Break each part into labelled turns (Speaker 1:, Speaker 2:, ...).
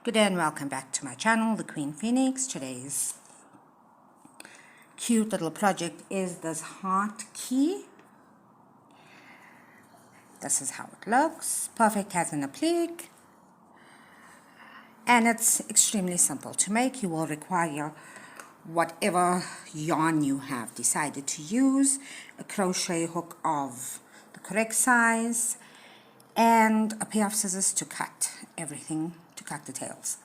Speaker 1: Good day and welcome back to my channel, The Queen Phoenix. Today's cute little project is this heart key. This is how it looks. Perfect as an applique. And it's extremely simple to make. You will require whatever yarn you have decided to use, a crochet hook of the correct size, and a pair of scissors to cut everything, to cut the tails.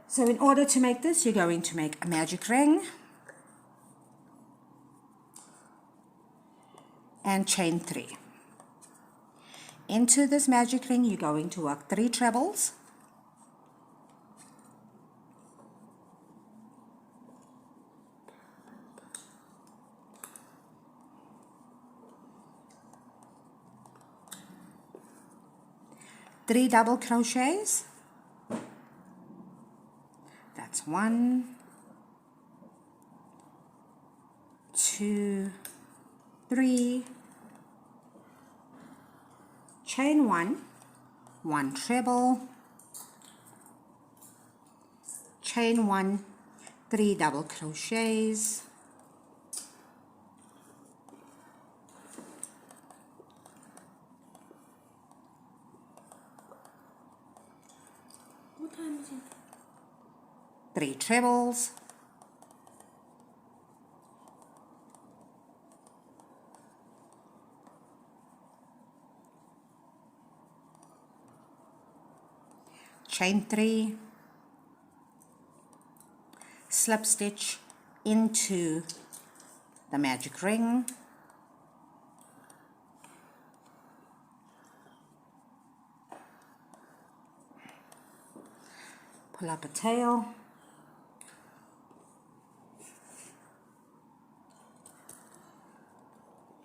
Speaker 1: So in order to make this, you're going to make a magic ring and chain 3. Into this magic ring, you're going to work 3 trebles, three double crochets. That's 1, 2, 3, chain 1, 1 treble, chain 1, 3 double crochets,
Speaker 2: What time is it?
Speaker 1: 3 trebles, chain 3, slip stitch into the magic ring, pull up a tail,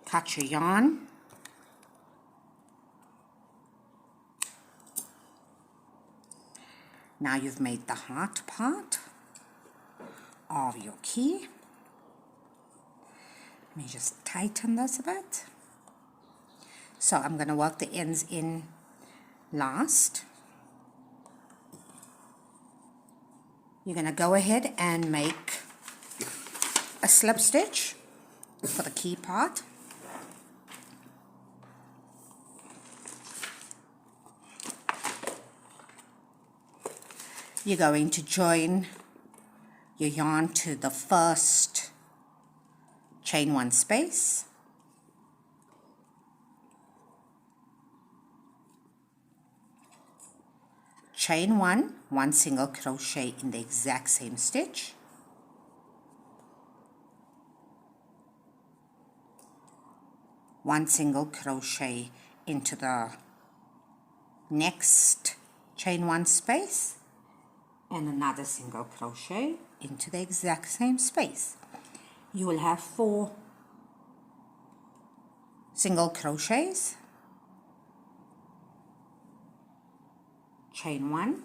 Speaker 1: cut your yarn, now you've made the heart part of your key. Let me just tighten this a bit. So I'm going to work the ends in last. You're going to go ahead and make a slip stitch for the key part. You're going to join your yarn to the first chain 1 space, chain 1, 1 single crochet in the exact same stitch, one single crochet into the next chain 1 space, and another single crochet into the exact same space. You will have 4 single crochets, chain 1,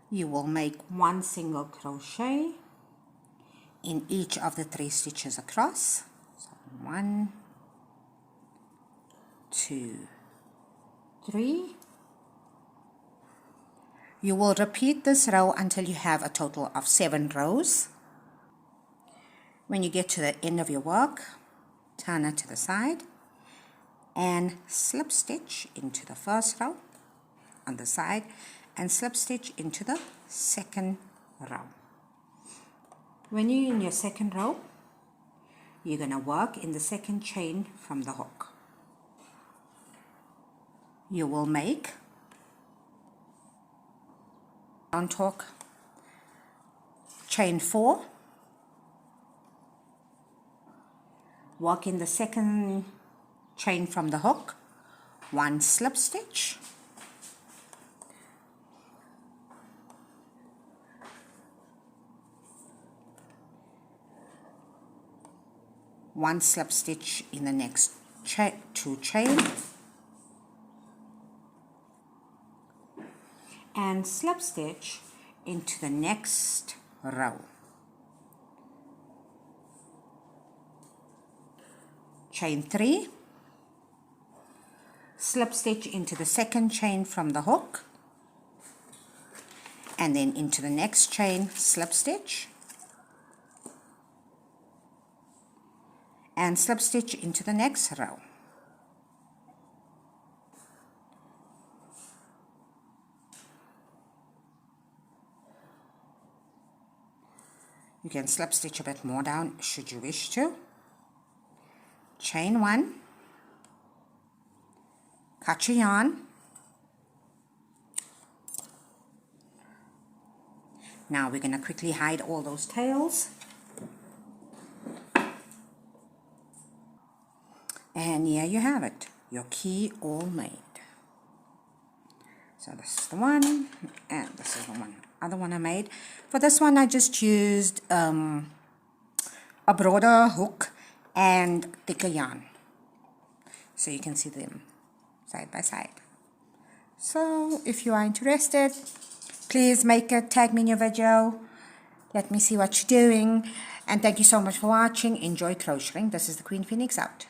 Speaker 1: you will make 1 single crochet in each of the 3 stitches across. So 1, 2, 3. You will repeat this row until you have a total of 7 rows. When you get to the end of your work, turn it to the side and slip stitch into the first row on the side and slip stitch into the second row. When you're in your second row, you're going to work in the second chain from the hook. You will make round hook, chain 4, work in the second chain from the hook, 1 slip stitch, one slip stitch in the next 2 chain, and slip stitch into the next row. chain 3, slip stitch into the second chain from the hook, and then into the next chain, slip stitch, and slip stitch into the next row. You can slip stitch a bit more down should you wish to. Chain 1, cut your yarn. Now we're going to quickly hide all those tails. And here you have it, your key all made. So this is the one, and this is the other one I made. For this one I just used a broader hook and thicker yarn, so you can see them side by side. So if you are interested, please make it, tag me in your video, let me see what you're doing, and thank you so much for watching. Enjoy crocheting. This is the Queen Phoenix out.